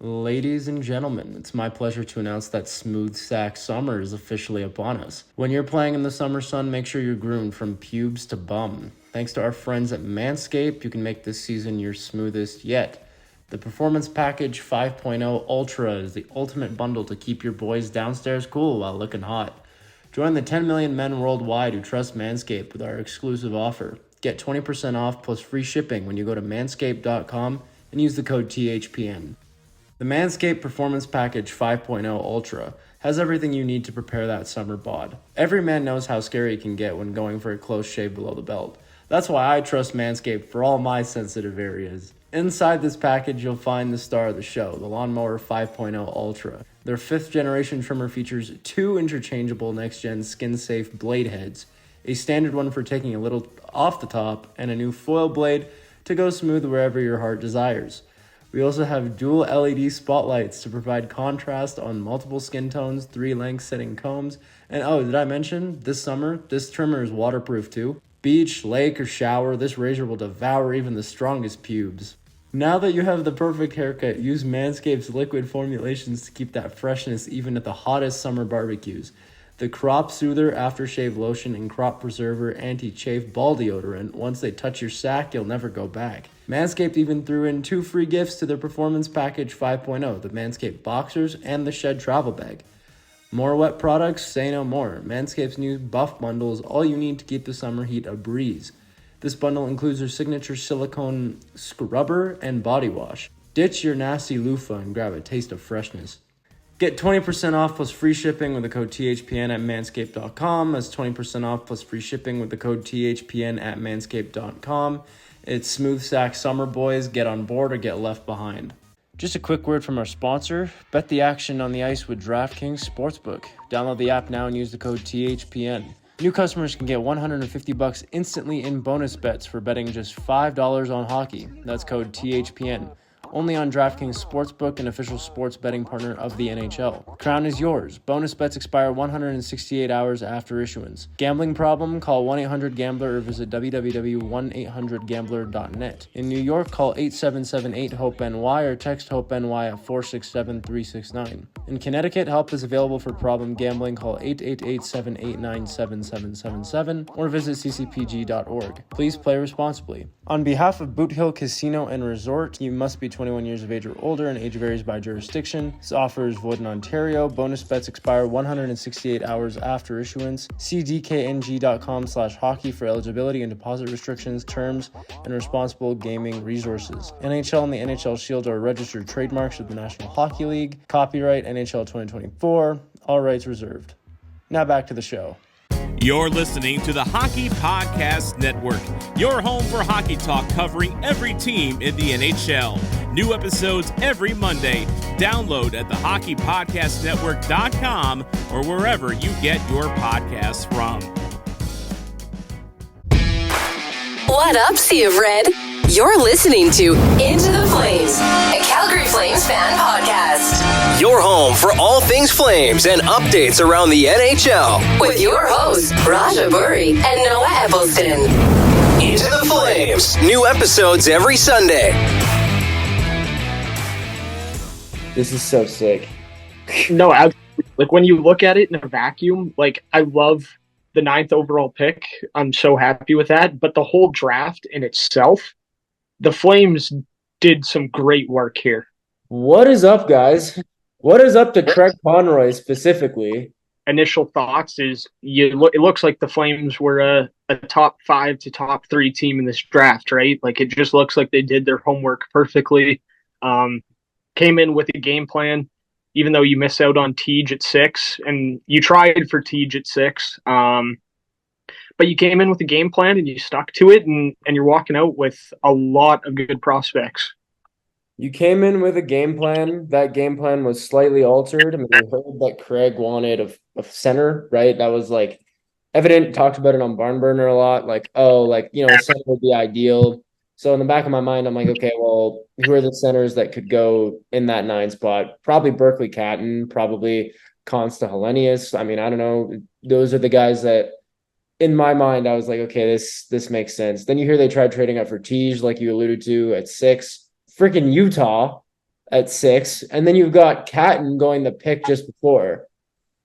Ladies and gentlemen, it's my pleasure to announce that Smooth Sack Summer is officially upon us. When you're playing in the summer sun, make sure you're groomed from pubes to bum. Thanks to our friends at Manscaped, you can make this season your smoothest yet. The Performance Package 5.0 Ultra is the ultimate bundle to keep your boys downstairs cool while looking hot. Join the 10 million men worldwide who trust Manscaped with our exclusive offer. Get 20% off plus free shipping when you go to manscaped.com and use the code THPN. The Manscaped Performance Package 5.0 Ultra has everything you need to prepare that summer bod. Every man knows how scary it can get when going for a close shave below the belt. That's why I trust Manscaped for all my sensitive areas. Inside this package, you'll find the star of the show, the Lawnmower 5.0 Ultra. Their 5th generation trimmer features 2 interchangeable next-gen skin-safe blade heads, a standard one for taking a little off the top, and a new foil blade to go smooth wherever your heart desires. We also have dual LED spotlights to provide contrast on multiple skin tones, 3 length setting combs, and oh, did I mention, this summer, this trimmer is waterproof too. Beach, lake, or shower, this razor will devour even the strongest pubes. Now that you have the perfect haircut, use Manscaped's liquid formulations to keep that freshness even at the hottest summer barbecues. The Crop Soother Aftershave Lotion and Crop Preserver Anti-Chafe Ball Deodorant. Once they touch your sack, you'll never go back. Manscaped even threw in 2 free gifts to their Performance Package 5.0, the Manscaped Boxers and the Shed Travel Bag. More wet products? Say no more. Manscaped's new Buff Bundle is all you need to keep the summer heat a breeze. This bundle includes their signature silicone scrubber and body wash. Ditch your nasty loofah and grab a taste of freshness. Get 20% off plus free shipping with the code THPN at manscaped.com. That's 20% off plus free shipping with the code THPN at manscaped.com. It's Smooth Sack Summer, boys. Get on board or get left behind. Just a quick word from our sponsor. Bet the action on the ice with DraftKings Sportsbook. Download the app now and use the code THPN. New customers can get $150 instantly in bonus bets for betting just $5 on hockey. That's code THPN. Only on DraftKings Sportsbook, an official sports betting partner of the NHL. Crown is yours. Bonus bets expire 168 hours after issuance. Gambling problem? Call 1-800-GAMBLER or visit www.1800gambler.net. In New York, call 877-8-HOPE-NY or text HOPE-NY at 467-369. In Connecticut, help is available for problem gambling. Call 888-789-7777 or visit ccpg.org. Please play responsibly. On behalf of Boot Hill Casino and Resort, you must be 21 years of age or older, and age varies by jurisdiction. This offer is void in Ontario. Bonus bets expire 168 hours after issuance. See dkng.com/hockey for eligibility and deposit restrictions, terms, and responsible gaming resources. NHL and the NHL Shield are registered trademarks of the National Hockey League. Copyright NHL 2024. All rights reserved. Now back to the show. You're listening to the Hockey Podcast Network, your home for hockey talk covering every team in the NHL. New episodes every Monday. Download at thehockeypodcastnetwork.com or wherever you get your podcasts from. What up, Sea of Red? You're listening to Into the Flames, a Calgary Flames fan podcast. Your home for all things Flames and updates around the NHL. With your hosts, Raja Burri and Noah Eccleston. Into the Flames. New episodes every Sunday. This is so sick. No, like when you look at it in a vacuum, like I love the 9th overall pick. I'm so happy with that. But the whole draft in itself, the Flames did some great work here. What is up, guys? What is up to Craig Conroy specifically? Initial thoughts is it looks like the Flames were a top 5 to top 3 team in this draft, right? Like it just looks like they did their homework perfectly. Came in with a game plan, even though you miss out on Tej at 6, and you tried for Tej at 6. But you came in with a game plan and you stuck to it, and you're walking out with a lot of good prospects. You came in with a game plan. That game plan was slightly altered. I mean, we heard that Craig wanted a center, right? That was like evident. Talked about it on Barn Burner a lot. Like, a center would be ideal. So in the back of my mind, I'm like, okay, well, who are the centers that could go in that 9 spot? Probably Berkeley Catton, probably Consta Hellenius. I mean, I don't know. Those are the guys that, in my mind, I was like, okay, this makes sense. Then you hear they tried trading up for Tej, like you alluded to, at 6. Freaking Utah. at 6. And then you've got Catton going the pick just before.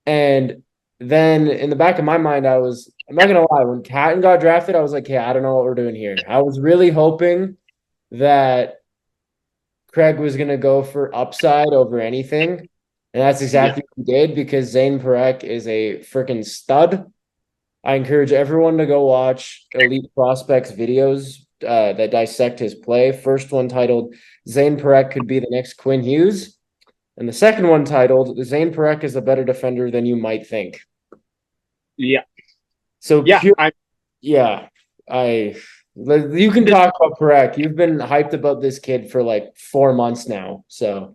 And then in the back of my mind, I'm not going to lie, when Catton got drafted, I was like, hey, I don't know what we're doing here. I was really hoping that Craig was going to go for upside over anything. And that's exactly what he did, because Zan Parekh is a freaking stud. I encourage everyone to go watch Elite Prospects videos that dissect his play. First one titled Zan Parekh could be the next Quinn Hughes. And the second one titled Zan Parekh is a better defender than you might think. Yeah. So yeah, you can talk about Parekh. You've been hyped about this kid for like 4 months now. So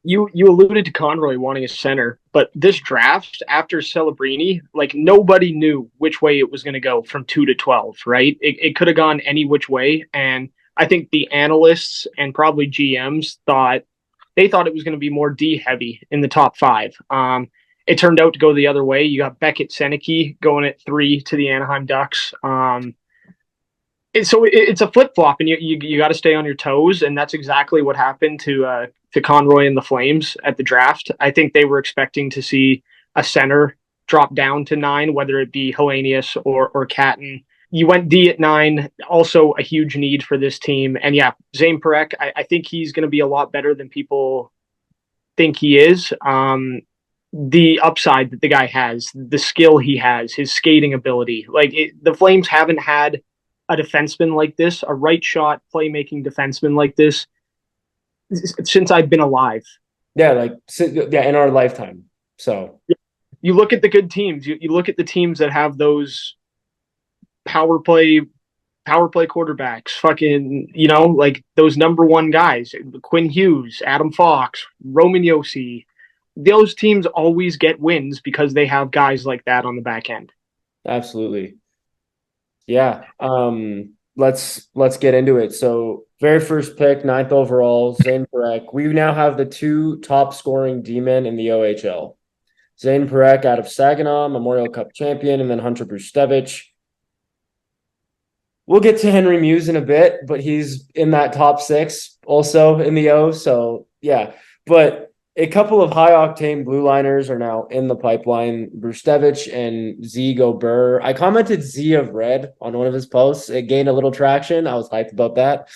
you alluded to Conroy wanting a center, but this draft after Celebrini, like nobody knew which way it was going to go from 2 to 12, right? It could have gone any which way. And I think the analysts and probably GMs thought it was going to be more D heavy in the top 5. It turned out to go the other way. You got Beckett Seneke going at 3 to the Anaheim Ducks. So it's a flip flop, and you got to stay on your toes, and that's exactly what happened to Conroy and the Flames at the draft. I think they were expecting to see a center drop down to 9, whether it be Hellenius or Catton. You went D at 9, also a huge need for this team. And yeah, Zan Parekh, I think he's going to be a lot better than people think he is. The upside that the guy has, the skill he has, his skating ability. The Flames haven't had a defenseman like this, a right shot playmaking defenseman like this, since I've been alive. Yeah, in our lifetime. So you look at the good teams. You look at the teams that have those power play quarterbacks, fucking, like those number 1 guys, Quinn Hughes, Adam Fox, Roman Josi. Those teams always get wins because they have guys like that on the back end. Absolutely. Yeah. Let's get into it. So very first pick, 9th overall, Zan Parekh. We now have the 2 top scoring D-men in the OHL. Zan Parekh out of Saginaw, Memorial Cup champion, and then Hunter Brustevich. We'll get to Henry Muse in a bit, but he's in that top 6 also in the O. So yeah, but a couple of high-octane blue liners are now in the pipeline. Brustevich and Z Gobert. I commented Z of Red on one of his posts. It gained a little traction. I was hyped about that.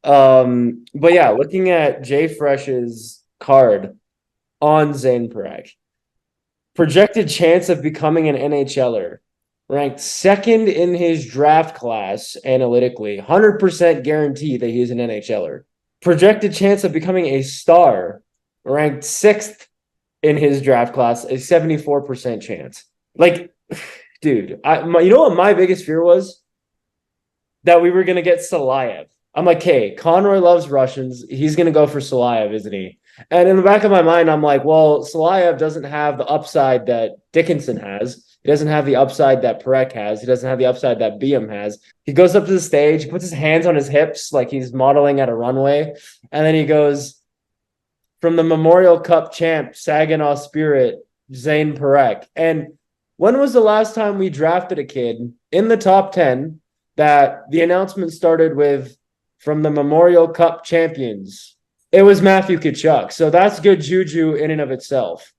But yeah, looking at Jay Fresh's card on Zan Parekh, projected chance of becoming an NHLer, ranked 2nd in his draft class analytically, 100% guarantee that he's an NHLer. Projected chance of becoming a star, ranked 6th in his draft class, a 74% chance. Dude, you know what my biggest fear was? That we were going to get Salayev. I'm like, hey, Conroy loves Russians. He's going to go for Salayev, isn't he? And in the back of my mind, I'm like, well, Salayev doesn't have the upside that Dickinson has. He doesn't have the upside that Parekh has. He doesn't have the upside that Biam has. He goes up to the stage, puts his hands on his hips like he's modeling at a runway, and then he goes, from the Memorial Cup champ, Saginaw Spirit, Zan Parekh. And when was the last time we drafted a kid in the top 10 that the announcement started with, from the Memorial Cup champions? It was Matthew Tkachuk. So that's good juju in and of itself.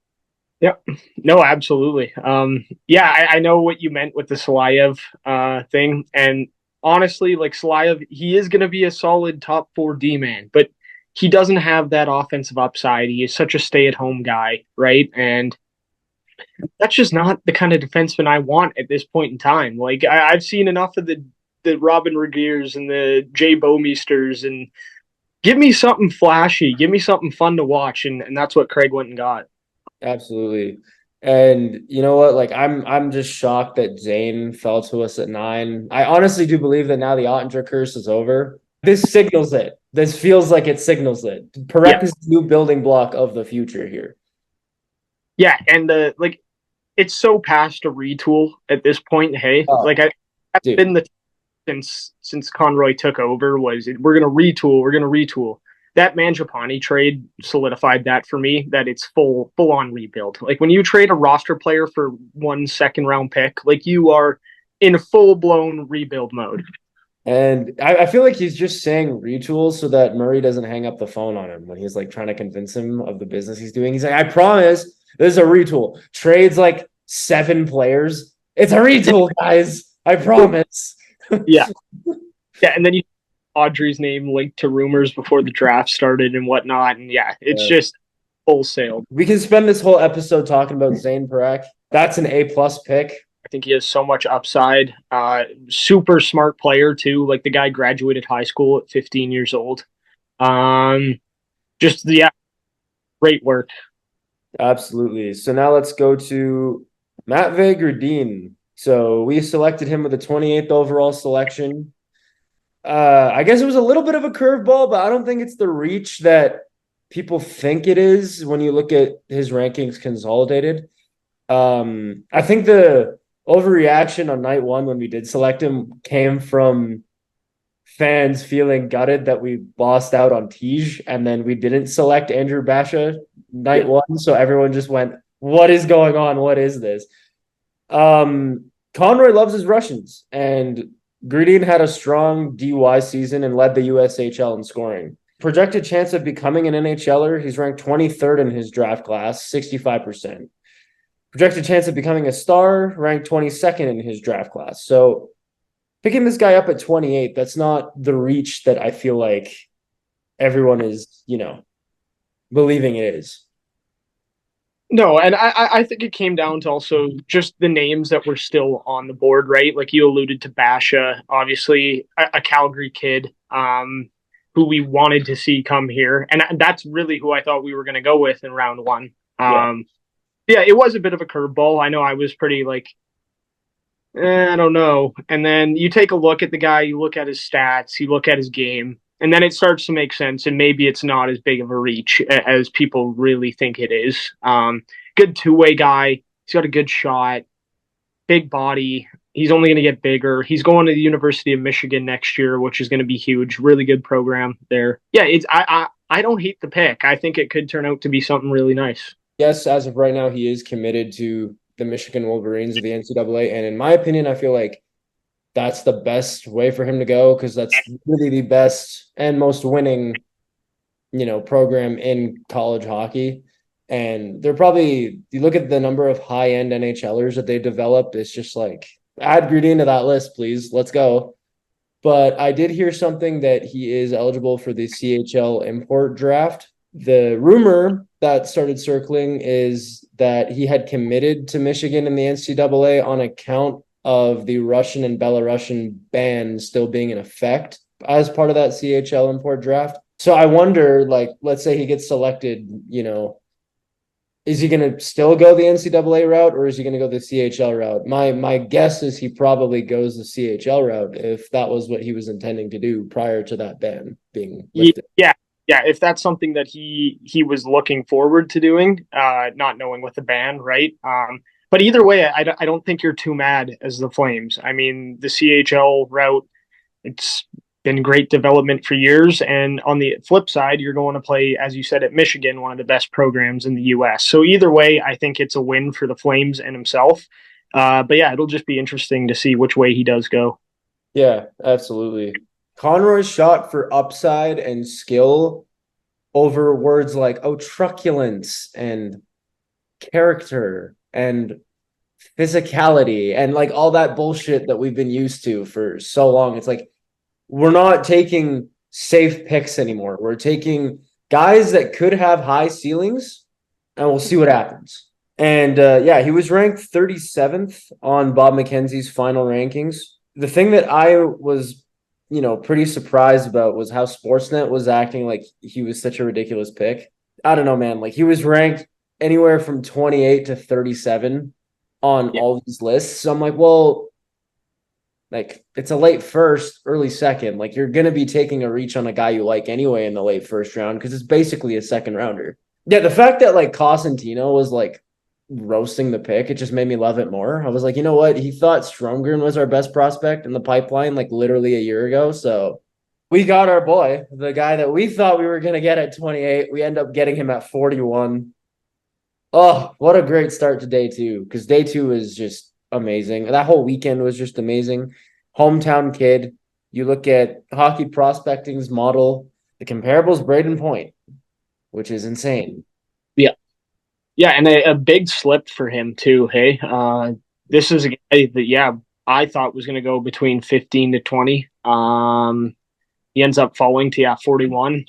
Yeah, no, absolutely. I know what you meant with the Salayev thing. And honestly, Salayev, he is going to be a solid top 4 D-man, but he doesn't have that offensive upside. He is such a stay-at-home guy, right? And that's just not the kind of defenseman I want at this point in time. I've seen enough of the Robin Regiers and the Jay Bouwmeesters, and give me something flashy, give me something fun to watch, and that's what Craig went and got. Absolutely. And you know what? I'm just shocked that Zane fell to us at 9. I honestly do believe that now the Ottinger curse is over. This signals it. This feels like it signals it. Parekh is the new building block of the future here. Yeah, and it's so past a retool at this point. Hey, that's been the since Conroy took over, was we're gonna retool. That Mangiapane trade solidified that for me, that it's full on rebuild. When you trade a roster player for 1 second round pick, you are in full blown rebuild mode. And I feel like he's just saying retools so that Murray doesn't hang up the phone on him when he's like trying to convince him of the business he's doing. He's like, I promise this is a retool. Trades like 7 players. It's a retool, guys. I promise. Yeah. Yeah. And then you Audrey's name linked to rumors before the draft started and whatnot. And yeah, it's just wholesale. We can spend this whole episode talking about Zan Parekh. That's an A+ pick. I think he has so much upside. Super smart player too. Like the guy graduated high school at 15 years old. Just great work. Absolutely. So now let's go to Matvei Gridin. So we selected him with the 28th overall selection. I guess it was a little bit of a curveball, but I don't think it's the reach that people think it is when you look at his rankings consolidated. I think the overreaction on night one when we did select him came from fans feeling gutted that we lost out on Tej and then we didn't select Andrew Basha night one. So everyone just went, what is going on? What is this? Conroy loves his Russians, and Gridin had a strong DY season and led the USHL in scoring. Projected chance of becoming an NHLer, he's ranked 23rd in his draft class, 65%. Projected chance of becoming a star, ranked 22nd in his draft class. So picking this guy up at 28, that's not the reach that I feel like everyone is, believing it is. No, and I think it came down to also just the names that were still on the board, right? Like you alluded to Basha, obviously a Calgary kid who we wanted to see come here. And that's really who I thought we were going to go with in round one. Yeah, it was a bit of a curveball. I know I was pretty like, I don't know. And then you take a look at the guy, you look at his stats, you look at his game, and then it starts to make sense. And maybe it's not as big of a reach as people really think it is. Good two-way guy. He's got a good shot, big body. He's only going to get bigger. He's going to the University of Michigan next year, which is going to be huge. Really good program there. Yeah, I don't hate the pick. I think it could turn out to be something really nice. Yes, as of right now, he is committed to the Michigan Wolverines of the NCAA. And in my opinion, I feel like that's the best way for him to go because that's really the best and most winning, program in college hockey. And they're probably, you look at the number of high-end NHLers that they developed, it's just like, add Gridin to that list, please. Let's go. But I did hear something that he is eligible for the CHL import draft. The rumor that started circling is that he had committed to Michigan in the NCAA on account of the Russian and Belarusian ban still being in effect as part of that CHL import draft. So I wonder, like, let's say he gets selected, is he going to still go the NCAA route or is he going to go the CHL route? My guess is he probably goes the CHL route if that was what he was intending to do prior to that ban being lifted. Yeah, if that's something that he was looking forward to doing, not knowing with the ban, right? But either way, I don't think you're too mad as the Flames. I mean, the CHL route, it's been great development for years. And on the flip side, you're going to play, as you said, at Michigan, one of the best programs in the U.S. So either way, I think it's a win for the Flames and himself. But yeah, it'll just be interesting to see which way he does go. Yeah, absolutely. Conroy's shot for upside and skill over words like truculence and character and physicality and like all that bullshit that we've been used to for so long. It's like we're not taking safe picks anymore. We're taking guys that could have high ceilings and we'll see what happens. And he was ranked 37th on Bob McKenzie's final rankings. The thing that I was pretty surprised about was how Sportsnet was acting like he was such a ridiculous pick. I don't know, man. Like he was ranked anywhere from 28 to 37 on all these lists. So I'm like, well, like it's a late first, early second. Like you're going to be taking a reach on a guy you like anyway in the late first round because it's basically a second rounder. Yeah, the fact that like Cosentino was like roasting the pick, it just made me love it more. I was like, you know what? He thought Stromgren was our best prospect in the pipeline like literally a year ago. So we got our boy, the guy that we thought we were going to get at 28. We end up getting him at 41. Oh, what a great start to day two, because day two is just amazing. That whole weekend was just amazing. Hometown kid, You look at Hockey Prospecting's model, the comparable is Braden Point, which is insane. Yeah. Yeah, and a big slip for him too, hey? This is a guy that, I thought was going to go between 15 to 20. He ends up falling to, 41.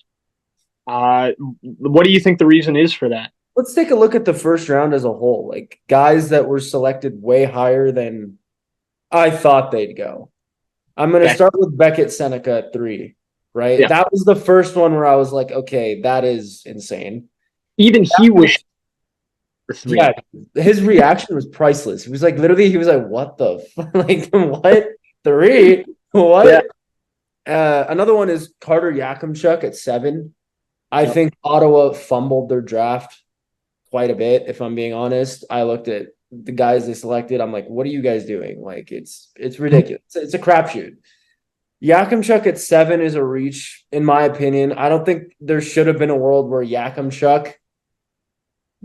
What do you think the reason is for that? Let's take a look at the first round as a whole. Like, guys that were selected way higher than I thought they'd go. I'm going to start with Beckett Seneca at 3, right? Yeah. That was the first one where I was like, okay, that is insane. Even he was for 3. Yeah, his reaction was priceless. He was like, literally, he was like, what the like, what? 3? What? Yeah. Another one is Carter Yakimchuk at 7. I think Ottawa fumbled their draft quite a bit, if I'm being honest. I looked at the guys they selected. I'm like, what are you guys doing? Like, it's ridiculous. It's a crapshoot. Yakimchuk at 7 is a reach, in my opinion. I don't think there should have been a world where Yakimchuk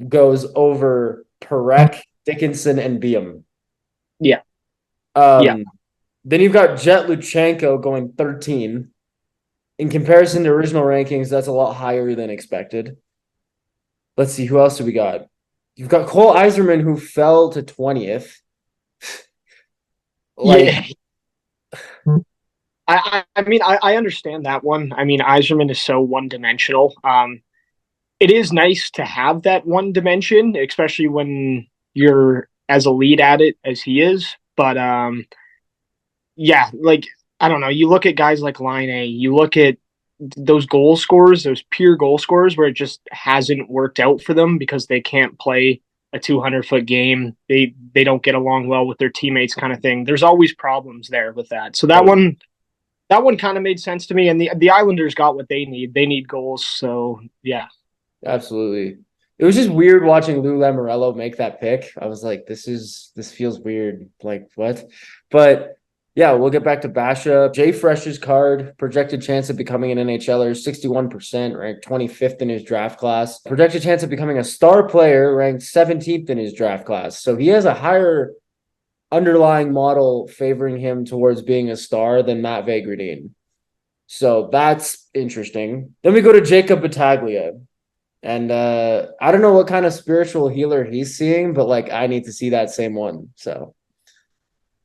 goes over Parekh, Dickinson, and Beam. Yeah. Then you've got Jet Luchenko going 13. In comparison to original rankings, that's a lot higher than expected. Let's see, who else do we got? You've got Cole Eiserman, who fell to 20th. I mean, I understand that one. I mean, Eiserman is so one-dimensional. It is nice to have that one dimension, especially when you're as elite at it as he is. But like, I don't know. You look at guys like Line A, you look at those goal scorers, those pure goal scorers, where it just hasn't worked out for them because they can't play a 200-foot game. They don't get along well with their teammates, kind of thing. There's always problems there with that. So that one kind of made sense to me. And the Islanders got what they need. They need goals. So yeah. Absolutely. It was just weird watching Lou Lamoriello make that pick. I was like, this feels weird. Like, what? But yeah, we'll get back to Basha. Jay Fresh's card, projected chance of becoming an NHLer, 61%, ranked 25th in his draft class. Projected chance of becoming a star player, ranked 17th in his draft class. So he has a higher underlying model favoring him towards being a star than Matvei Gridin. So that's interesting. Then we go to Jacob Battaglia. And I don't know what kind of spiritual healer he's seeing, but like, I need to see that same one. So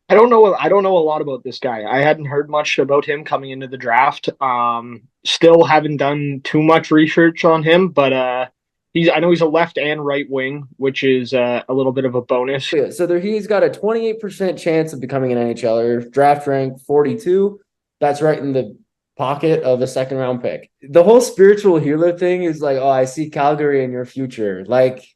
I don't know a lot about this guy. I hadn't heard much about him coming into the draft. Still haven't done too much research on him, but I know he's a left and right wing, which is a little bit of a bonus. So he's got a 28% chance of becoming an NHLer, draft rank 42. That's right in the pocket of a second round pick. The whole spiritual healer thing is like, oh, I see Calgary in your future. Like,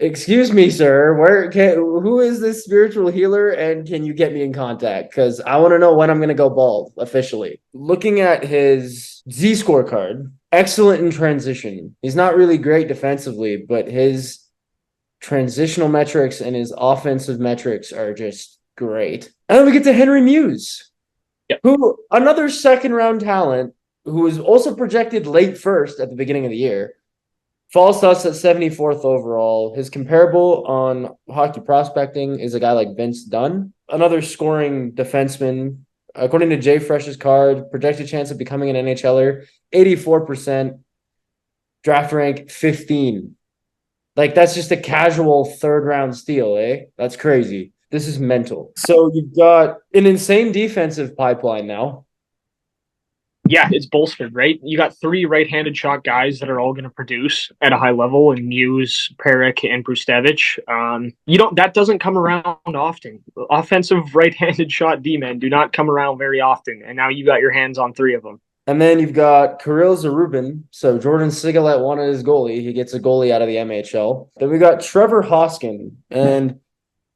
excuse me, sir, who is this spiritual healer, and can you get me in contact? Because I want to know when I'm going to go bald officially. Looking at his Z-score card, excellent in transition. He's not really great defensively, but his transitional metrics and his offensive metrics are just great. And then we get to Henry Muse. Yep. Who, another second round talent, who was also projected late first at the beginning of the year, falls to us at 74th overall. His comparable on Hockey Prospecting is a guy like Vince Dunn, another scoring defenseman. According to Jay Fresh's card, projected chance of becoming an NHLer, 84%, draft rank 15. Like, that's just a casual third round steal, eh? That's crazy. This is mental. So you've got an insane defensive pipeline now. Yeah, it's bolstered, right? You got 3 right-handed shot guys that are all going to produce at a high level, and Muse, Parekh, and Brustevich. That doesn't come around often. Offensive right-handed shot D-men do not come around very often, and now you got your hands on 3 of them. And then you've got Kirill Zarubin. So Jordan Sigalet wanted his goalie. He gets a goalie out of the MHL. Then we got Trevor Hoskin, and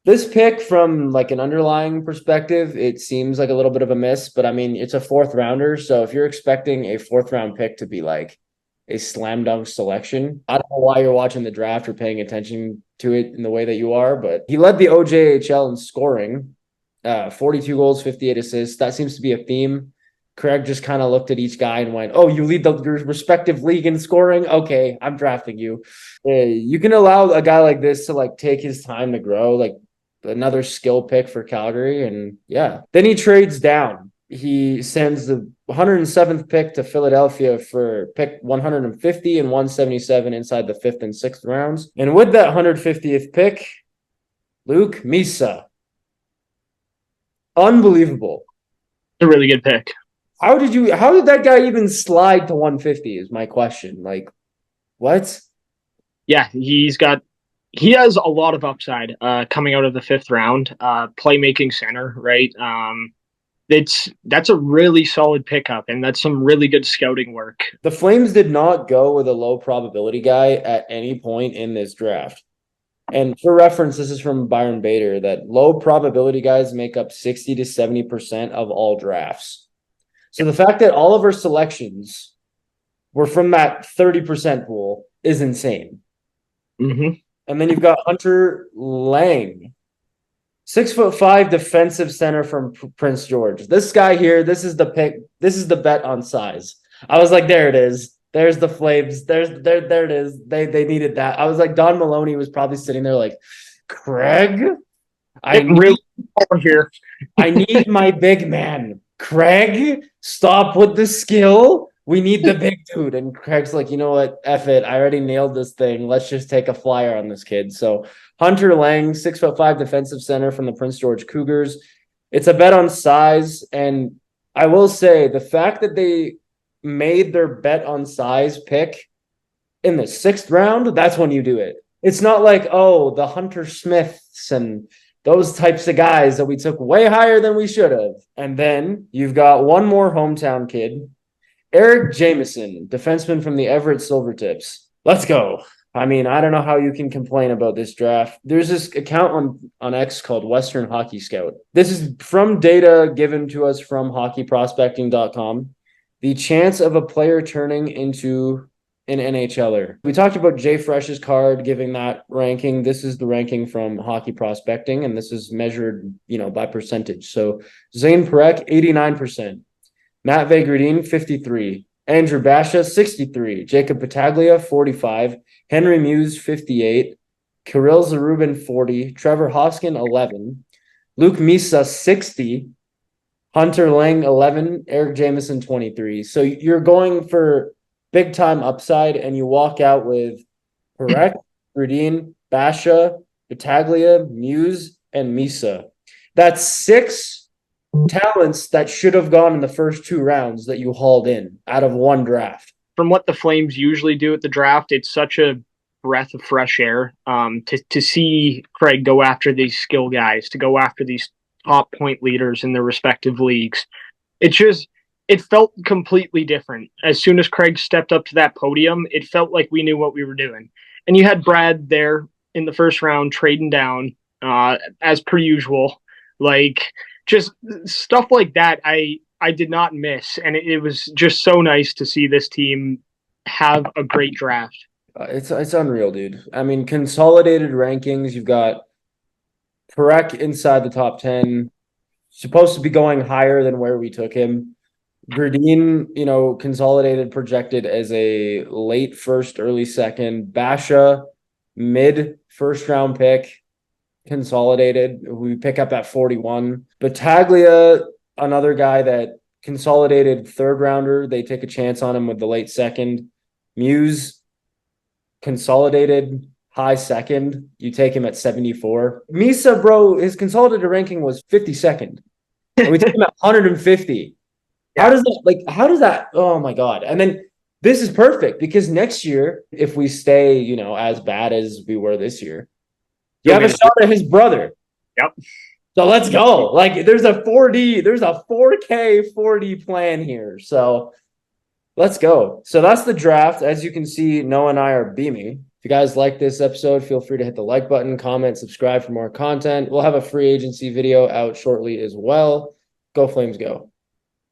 this pick, from like an underlying perspective, it seems like a little bit of a miss, but I mean, it's a 4th rounder. So if you're expecting a 4th round pick to be like a slam dunk selection, I don't know why you're watching the draft or paying attention to it in the way that you are, but he led the OJHL in scoring, 42 goals, 58 assists. That seems to be a theme. Craig just kind of looked at each guy and went, oh, you lead your respective league in scoring? Okay, I'm drafting you. You can allow a guy like this to like take his time to grow, like another skill pick for Calgary. And yeah, then he trades down. he sends the 107th pick to Philadelphia for pick 150 and 177 inside the 5th and 6th rounds. And with that 150th pick, Luke Misa. Unbelievable. A really good pick. How did that guy even slide to 150 is my question. Like, what? Yeah, he has a lot of upside coming out of the 5th round. Playmaking center, right? That's a really solid pickup, and that's some really good scouting work. The Flames did not go with a low probability guy at any point in this draft. And for reference, this is from Byron Bader, that low probability guys make up 60 to 70% of all drafts. So the fact that all of our selections were from that 30% pool is insane. Mm-hmm. And then you've got Hunter Lang, 6'5" defensive center from Prince George. This guy here, this is the pick. This is the bet on size. I was like, there it is. There's the Flames. There it is. They needed that. I was like, Don Maloney was probably sitting there like, Craig, I need my big man. Craig, stop with the skill. We need the big dude. And Craig's like, you know what? F it. I already nailed this thing. Let's just take a flyer on this kid. So Hunter Lang, 6'5" defensive center from the Prince George Cougars. It's a bet on size. And I will say the fact that they made their bet on size pick in the 6th round, that's when you do it. It's not like, oh, the Hunter Smiths and those types of guys that we took way higher than we should have. And then you've got one more hometown kid, Eric Jameson, defenseman from the Everett Silvertips. Let's go. I mean, I don't know how you can complain about this draft. There's this account on X called Western Hockey Scout. This is from data given to us from hockeyprospecting.com. The chance of a player turning into an NHLer. We talked about Jay Fresh's card, giving that ranking. This is the ranking from Hockey Prospecting, and this is measured, by percentage. So Zan Parekh, 89%. Matvei Gridin, 53%. Andrew Basha, 63%. Jacob Battaglia, 45%. Henry Muse, 58%. Kirill Zarubin, 40%. Trevor Hoskin, 11%. Luke Misa, 60%. Hunter Lang, 11%. Eric Jameson, 23%. So you're going for big-time upside, and you walk out with Parekh, Gridin, Basha, Battaglia, Muse, and Misa. That's 6 talents that should have gone in the first 2 rounds that you hauled in out of one draft. From what the Flames usually do at the draft, it's such a breath of fresh air to see Craig go after these skill guys, to go after these top point leaders in their respective leagues. It felt completely different. As soon as Craig stepped up to that podium, it felt like we knew what we were doing. And you had Brad there in the first round trading down as per usual. Like, just stuff like that I did not miss. And it was just so nice to see this team have a great draft. It's unreal, dude. I mean, consolidated rankings, you've got Parekh inside the top 10, supposed to be going higher than where we took him. Gridin, consolidated, projected as a late first, early second. Basha, mid first round pick, consolidated. We pick up at 41. Battaglia, another guy that consolidated 3rd rounder. They take a chance on him with the late second. Muse, consolidated high second. You take him at 74. Misa, bro, his consolidated ranking was 52nd. And we took him at 150. How does that, oh my God. And then this is perfect because next year, if we stay, as bad as we were this year, you have a shot at his brother. Yep. So let's go. Like, there's a 4K 4D plan here. So let's go. So that's the draft. As you can see, Noah and I are beaming. If you guys like this episode, feel free to hit the like button, comment, subscribe for more content. We'll have a free agency video out shortly as well. Go Flames, go.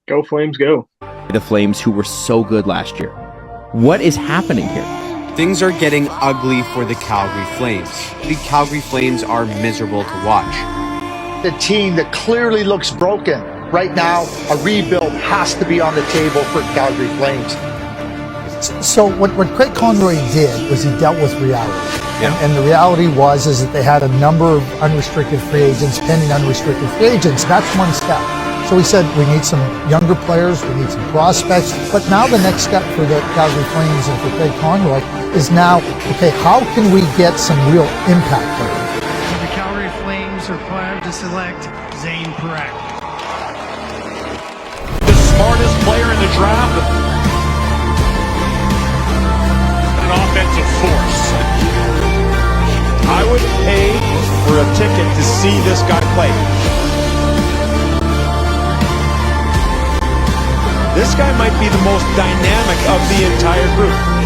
Go Flames, go. The Flames, who were so good last year. What is happening here? Things are getting ugly for the Calgary Flames. The Calgary Flames are miserable to watch. The team that clearly looks broken. Right now, a rebuild has to be on the table for Calgary Flames. So what Craig Conroy did was he dealt with reality. Yeah. And the reality was that they had a number of unrestricted free agents, pending unrestricted free agents. That's one step. So we said we need some younger players, we need some prospects, but now the next step for the Calgary Flames and for Craig Conroy is now, okay, how can we get some real impact players? The Calgary Flames are proud to select Zan Parekh. The smartest player in the draft. An offensive force. I would pay for a ticket to see this guy play. This guy might be the most dynamic of the entire group.